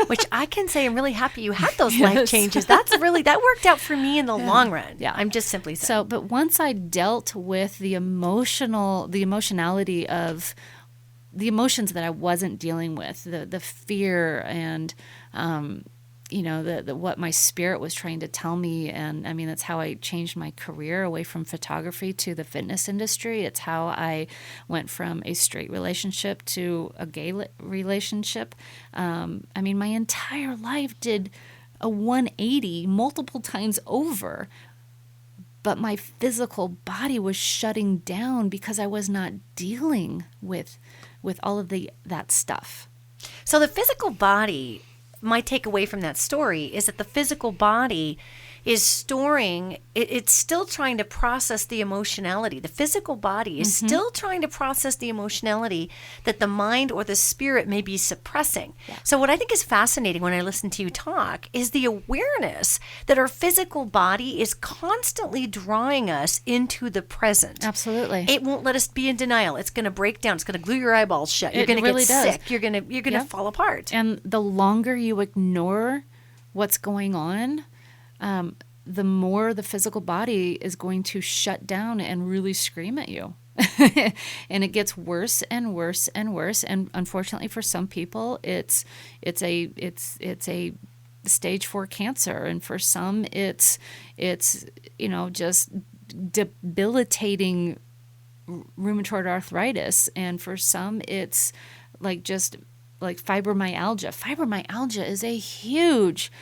Which I can say I'm really happy you had those life changes. That worked out for me in the long run. Yeah. I'm just simply saying. So, but once I dealt with the emotionality of the emotions that I wasn't dealing with, the fear and what my spirit was trying to tell me. And I mean, that's how I changed my career away from photography to the fitness industry. It's how I went from a straight relationship to a gay relationship. I mean, my entire life did a 180 multiple times over, but my physical body was shutting down because I was not dealing with all of that stuff. So the physical body, my takeaway from that story is that the physical body is storing, it's still trying to process the emotionality. The physical body is still trying to process the emotionality that the mind or the spirit may be suppressing. Yeah. So what I think is fascinating when I listen to you talk is the awareness that our physical body is constantly drawing us into the present. Absolutely. It won't let us be in denial. It's going to break down. It's going to glue your eyeballs shut. You're going to get sick. You're going to fall apart. And the longer you ignore what's going on, the more the physical body is going to shut down and really scream at you. And it gets worse and worse and worse. And unfortunately for some people, it's a stage 4 cancer. And for some, it's just debilitating rheumatoid arthritis. And for some, it's like fibromyalgia. Fibromyalgia is a huge,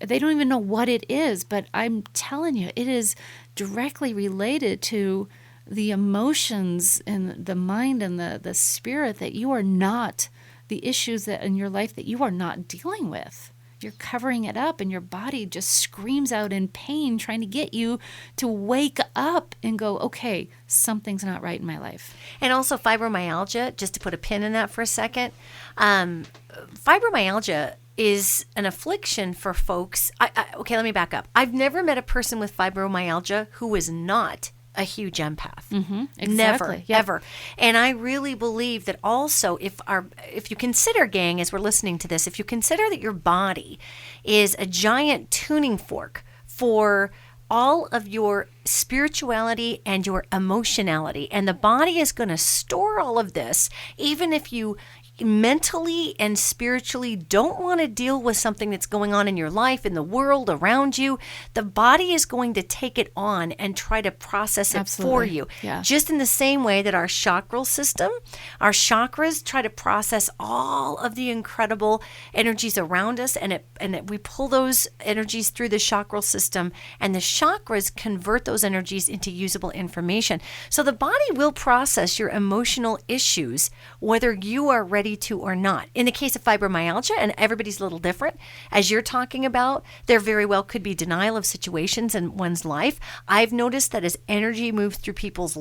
they don't even know what it is, but I'm telling you, it is directly related to the emotions and the mind and the spirit that you are not, the issues that in your life that you are not dealing with. You're covering it up, and your body just screams out in pain, trying to get you to wake up and go, okay, something's not right in my life. And also fibromyalgia, just to put a pin in that for a second, fibromyalgia is an affliction for folks. Okay, let me back up. I've never met a person with fibromyalgia who is not a huge empath. Exactly. Never, Yep. ever. And I really believe that also if you consider, gang, as we're listening to this, if you consider that your body is a giant tuning fork for all of your spirituality and your emotionality, and the body is going to store all of this, even if you mentally and spiritually don't want to deal with something that's going on in your life, in the world around you, the body is going to take it on and try to process it Absolutely. for you. Yeah. Just in the same way that our chakral system, our chakras try to process all of the incredible energies around us, and we pull those energies through the chakral system, and the chakras convert those energies into usable information. So the body will process your emotional issues, whether you are ready to or not. In the case of fibromyalgia, and everybody's a little different, as you're talking about, there very well could be denial of situations in one's life. I've noticed that as energy moves through people's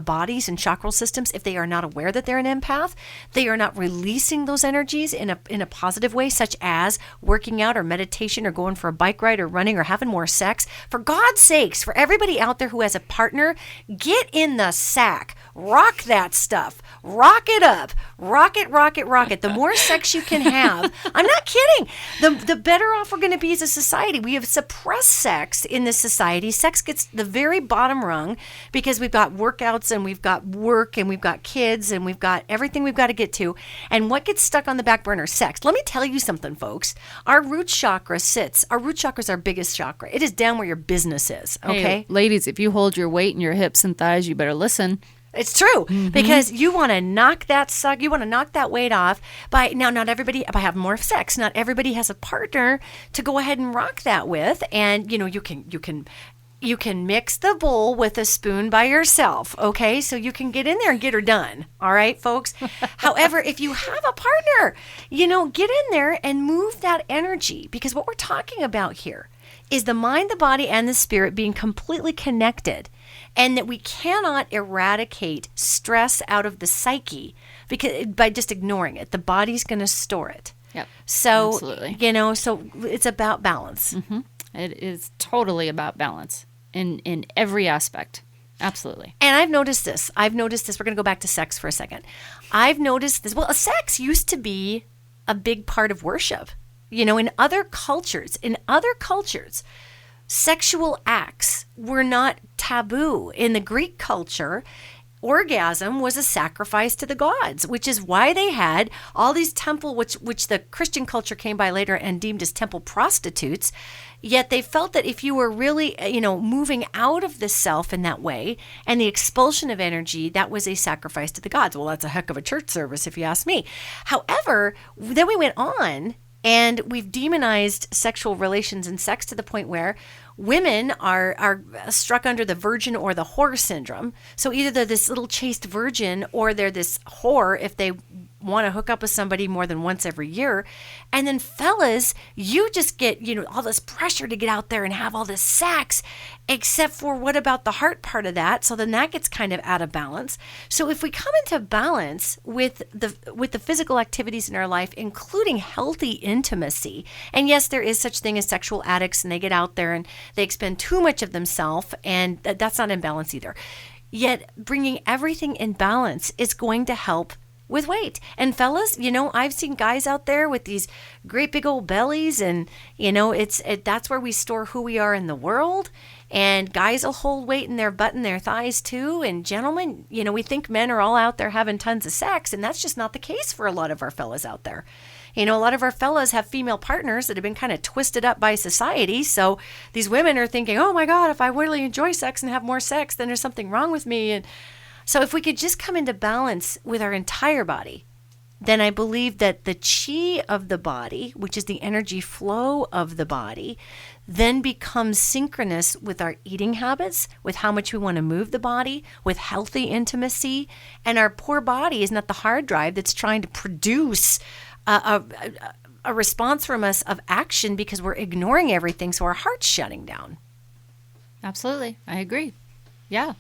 bodies and chakral systems, if they are not aware that they're an empath, they are not releasing those energies in a positive way, such as working out or meditation or going for a bike ride or running or having more sex. For God's sakes, for everybody out there who has a partner, get in the sack. Rock that stuff. Rock it up. Rock it. The more sex you can have, I'm not kidding, the better off we're going to be as a society. We have suppressed sex in this society. Sex gets the very bottom rung because we've got workouts and we've got work and we've got kids and we've got everything we've got to get to. And what gets stuck on the back burner? Sex. Let me tell you something, folks. Our root chakra our root chakra is our biggest chakra. It is down where your business is, okay? Hey, ladies, if you hold your weight in your hips and thighs, you better listen. It's true, because you want to knock that weight off by not everybody, by having more sex. Not everybody has a partner to go ahead and rock that with, and you can mix the bowl with a spoon by yourself, okay? So you can get in there and get her done, all right, folks? However, if you have a partner, get in there and move that energy, because what we're talking about here is the mind, the body, and the spirit being completely connected, and that we cannot eradicate stress out of the psyche by just ignoring it. The body's going to store it. Yep. So, absolutely. So it's about balance. Mm-hmm. It is totally about balance in every aspect. Absolutely. And I've noticed this. We're going to go back to sex for a second. I've noticed this. Well, sex used to be a big part of worship. In other cultures, sexual acts were not taboo. In the Greek culture, orgasm was a sacrifice to the gods, which is why they had all these temple, which the Christian culture came by later and deemed as temple prostitutes. Yet they felt that if you were really, moving out of the self in that way and the expulsion of energy, that was a sacrifice to the gods. Well, that's a heck of a church service, if you ask me. However, then we went on and we've demonized sexual relations and sex to the point where women are struck under the virgin or the whore syndrome. So either they're this little chaste virgin or they're this whore if they want to hook up with somebody more than once every year. And then fellas, you just get, all this pressure to get out there and have all this sex, except for what about the heart part of that? So then that gets kind of out of balance. So if we come into balance with the physical activities in our life, including healthy intimacy, and yes, there is such thing as sexual addicts, and they get out there and they expend too much of themselves, and that's not in balance either. Yet bringing everything in balance is going to help with weight. And fellas, I've seen guys out there with these great big old bellies, and that's where we store who we are in the world. And guys will hold weight in their butt and their thighs too. And gentlemen, we think men are all out there having tons of sex, and that's just not the case for a lot of our fellas out there. A lot of our fellas have female partners that have been kind of twisted up by society. So these women are thinking, oh my God, if I really enjoy sex and have more sex, then there's something wrong with me. And so if we could just come into balance with our entire body, then I believe that the chi of the body, which is the energy flow of the body, then becomes synchronous with our eating habits, with how much we want to move the body, with healthy intimacy. And our poor body is not the hard drive that's trying to produce a response from us of action because we're ignoring everything. So our heart's shutting down. Absolutely. I agree. Yeah.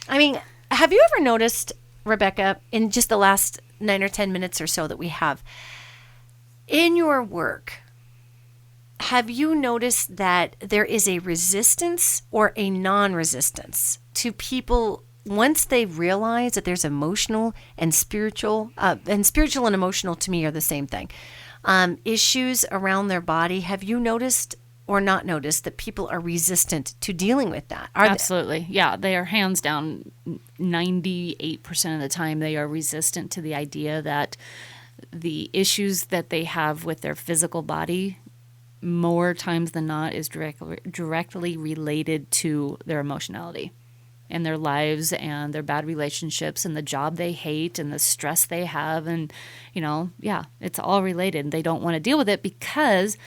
I mean, have you ever noticed, Rebecca, in just the last 9 or 10 minutes or so that we have, in your work, have you noticed that there is a resistance or a non-resistance to people once they realize that there's emotional and spiritual and emotional to me are the same thing, issues around their body? Have you noticed or not noticed that people are resistant to dealing with that? Absolutely. Yeah, they are hands down 98% of the time they are resistant to the idea that the issues that they have with their physical body more times than not is directly related to their emotionality and their lives and their bad relationships and the job they hate and the stress they have. And, it's all related. They don't want to deal with it because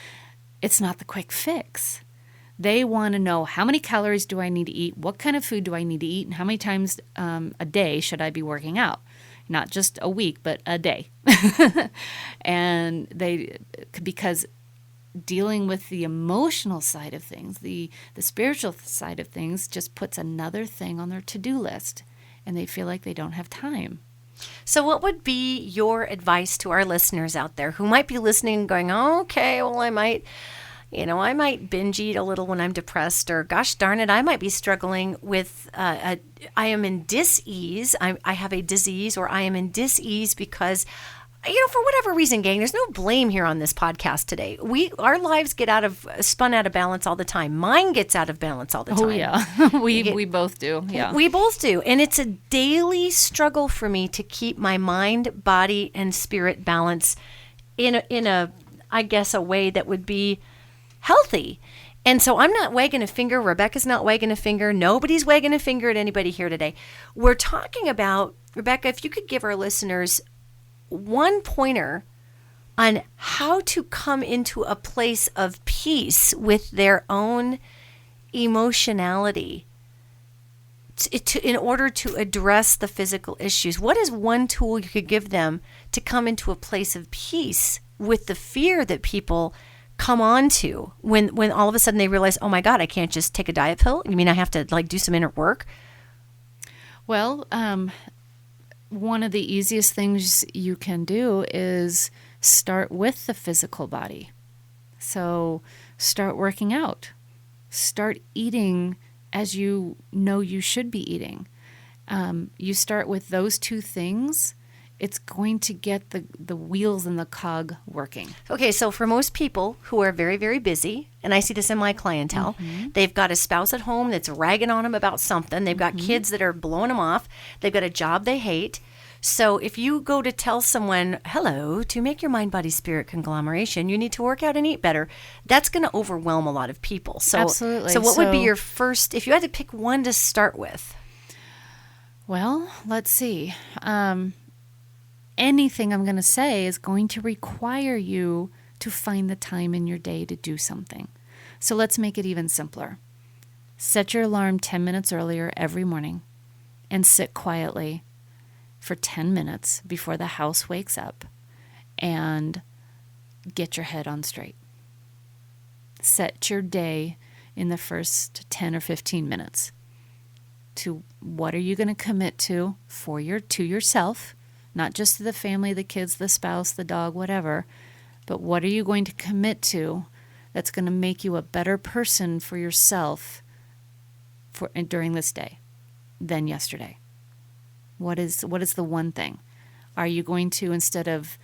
it's not the quick fix. They want to know, how many calories do I need to eat? What kind of food do I need to eat? And how many times a day should I be working out? Not just a week, but a day. And because dealing with the emotional side of things, the spiritual side of things, just puts another thing on their to-do list, and they feel like they don't have time. So what would be your advice to our listeners out there who might be listening and going, oh, okay, well, I might binge eat a little when I'm depressed, or gosh darn it, I might be struggling with, I am in dis-ease. I have a disease, or I am in dis-ease because, for whatever reason, gang, there's no blame here on this podcast today. Our lives get spun out of balance all the time. Mine gets out of balance all the time. Oh, yeah. we both do. Yeah. We both do. And it's a daily struggle for me to keep my mind, body, and spirit balance in a I guess, a way that would be healthy. And so I'm not wagging a finger. Rebecca's not wagging a finger. Nobody's wagging a finger at anybody here today. We're talking about, Rebecca, if you could give our listeners one pointer on how to come into a place of peace with their own emotionality in order to address the physical issues. What is one tool you could give them to come into a place of peace with the fear that people come on to when all of a sudden they realize, oh my God, I can't just take a diet pill? You mean I have to do some inner work? Well, one of the easiest things you can do is start with the physical body. So start working out. Start eating as you know you should be eating. You start with those two things, it's going to get the wheels and the cog working. Okay, so for most people who are very, very busy, and I see this in my clientele, they've got a spouse at home that's ragging on them about something. They've got kids that are blowing them off. They've got a job they hate. So if you go to tell someone, hello, to make your mind, body, spirit conglomeration, you need to work out and eat better, that's going to overwhelm a lot of people. So, Absolutely. So what would be your first, if you had to pick one to start with? Well, let's see. Anything I'm going to say is going to require you to find the time in your day to do something. So let's make it even simpler. Set your alarm 10 minutes earlier every morning and sit quietly for 10 minutes before the house wakes up and get your head on straight. Set your day in the first 10 or 15 minutes to what are you going to commit to to yourself. Not just to the family, the kids, the spouse, the dog, whatever, but what are you going to commit to that's going to make you a better person for yourself during this day than yesterday? What is the one thing? Are you going to, instead of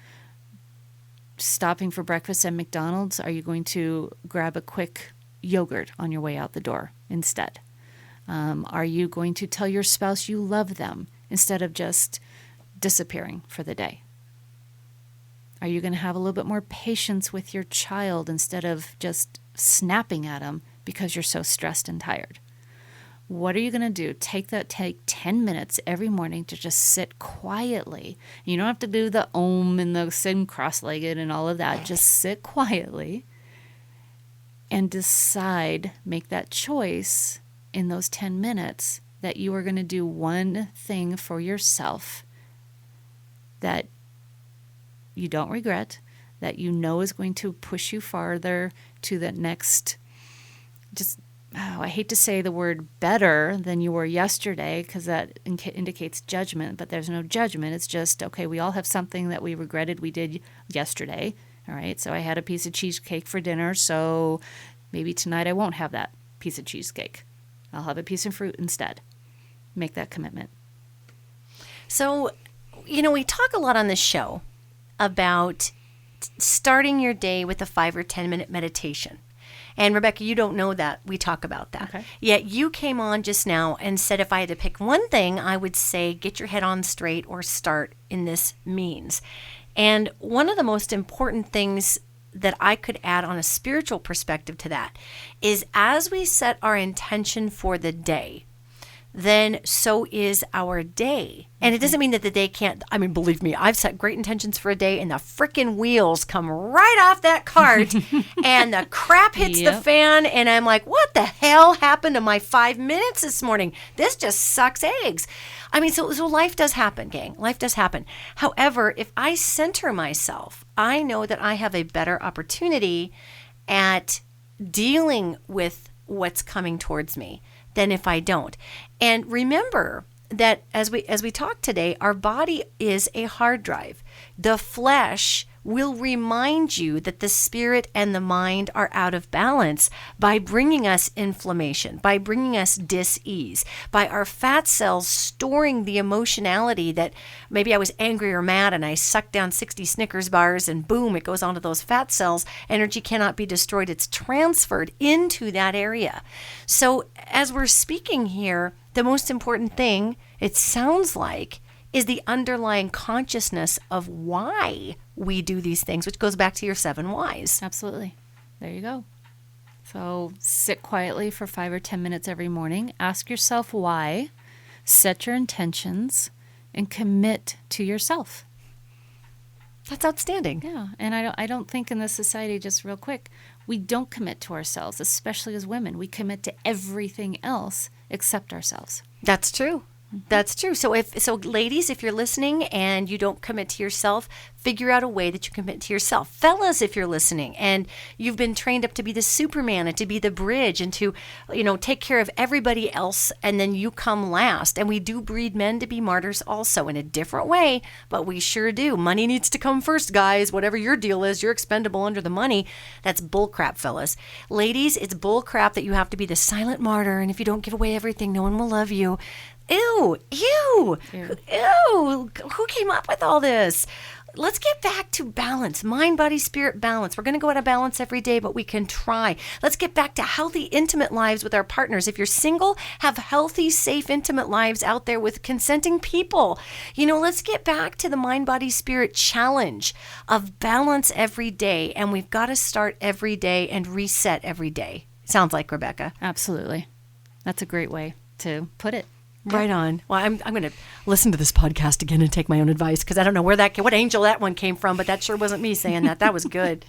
stopping for breakfast at McDonald's, are you going to grab a quick yogurt on your way out the door instead? Are you going to tell your spouse you love them instead of just disappearing for the day? Are you going to have a little bit more patience with your child instead of just snapping at them because you're so stressed and tired? What are you going to do? Take 10 minutes every morning to just sit quietly. You don't have to do the om and the sitting cross-legged and all of that. Just sit quietly and decide, make that choice in those 10 minutes that you are going to do one thing for yourself that you don't regret, that you know is going to push you farther to the next, I hate to say the word better than you were yesterday because that indicates judgment, but there's no judgment. It's just, okay, we all have something that we regretted we did yesterday. All right, so I had a piece of cheesecake for dinner, so maybe tonight I won't have that piece of cheesecake. I'll have a piece of fruit instead. Make that commitment. So, we talk a lot on this show about starting your day with a 5 or 10 minute meditation. And Rebecca, you don't know that we talk about that. Okay. Yet you came on just now and said if I had to pick one thing, I would say get your head on straight or start in this means. And one of the most important things that I could add on a spiritual perspective to that is as we set our intention for the day, then so is our day. And it doesn't mean that the day can't, believe me, I've set great intentions for a day and the frickin' wheels come right off that cart and the crap hits the fan and I'm like, what the hell happened to my 5 minutes this morning? This just sucks eggs. So life does happen, gang. Life does happen. However, if I center myself, I know that I have a better opportunity at dealing with what's coming towards me than if I don't. And remember that as we talk today, our body is a hard drive. The flesh will remind you that the spirit and the mind are out of balance by bringing us inflammation, by bringing us dis-ease, by our fat cells storing the emotionality that maybe I was angry or mad and I sucked down 60 Snickers bars and boom, it goes onto those fat cells. Energy cannot be destroyed. It's transferred into that area. So as we're speaking here, the most important thing, it sounds like, is the underlying consciousness of why we do these things, which goes back to your 7 whys. Absolutely. There you go. So sit quietly for 5 or 10 minutes every morning. Ask yourself why. Set your intentions and commit to yourself. That's outstanding. Yeah. And I don't think in this society, just real quick, we don't commit to ourselves, especially as women. We commit to everything else except ourselves. That's true. That's true. So ladies, if you're listening and you don't commit to yourself, figure out a way that you commit to yourself. Fellas, if you're listening and you've been trained up to be the Superman and to be the bridge and to, take care of everybody else and then you come last. And we do breed men to be martyrs also in a different way, but we sure do. Money needs to come first, guys. Whatever your deal is, you're expendable under the money. That's bullcrap, fellas. Ladies, it's bullcrap that you have to be the silent martyr and if you don't give away everything, no one will love you. Ew, ew, Ew. ew. Who came up with all this? Let's get back to balance, mind, body, spirit balance. We're going to go out of balance every day, but we can try. Let's get back to healthy, intimate lives with our partners. If you're single, have healthy, safe, intimate lives out there with consenting people. Let's get back to the mind, body, spirit challenge of balance every day. And we've got to start every day and reset every day. Sounds like, Rebecca. Absolutely. That's a great way to put it. Right on. Well, I'm going to listen to this podcast again and take my own advice because I don't know what angel that one came from, but that sure wasn't me saying that. That was good.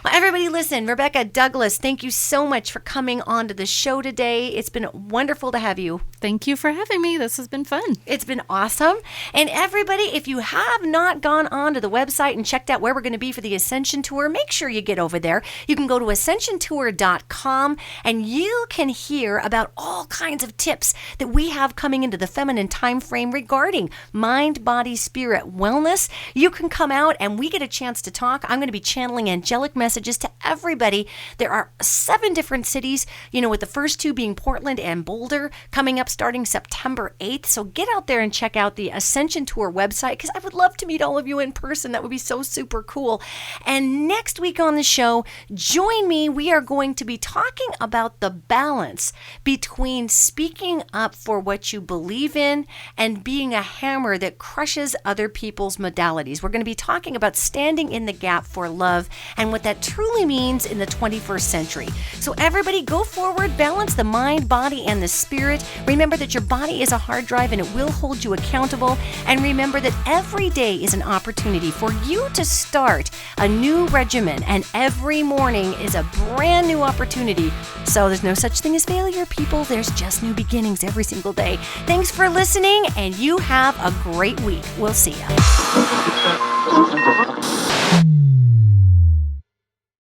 Well, everybody listen, Rebecca Douglas, thank you so much for coming on to the show today. It's been wonderful to have you. Thank you for having me. This has been fun. It's been awesome. And everybody, if you have not gone on to the website and checked out where we're going to be for the Ascension Tour, make sure you get over there. You can go to ascensiontour.com and you can hear about all kinds of tips that we have coming into the feminine time frame regarding mind, body, spirit, wellness. You can come out and we get a chance to talk. I'm going to be channeling angelic messages to everybody. There are 7 different cities, with the first 2 being Portland and Boulder, coming up starting September 8th. So get out there and check out the Ascension Tour website because I would love to meet all of you in person. That would be so super cool. And next week on the show, join me. We are going to be talking about the balance between speaking up for what you believe in and being a hammer that crushes other people's modalities. We're going to be talking about standing in the gap for love and what that truly means in the 21st century. So everybody go forward, balance the mind, body, and the spirit. Remember that your body is a hard drive and it will hold you accountable. And remember that every day is an opportunity for you to start a new regimen, and every morning is a brand new opportunity. So there's no such thing as failure, people. There's just new beginnings every single day. Thanks for listening, and you have a great week. We'll see you.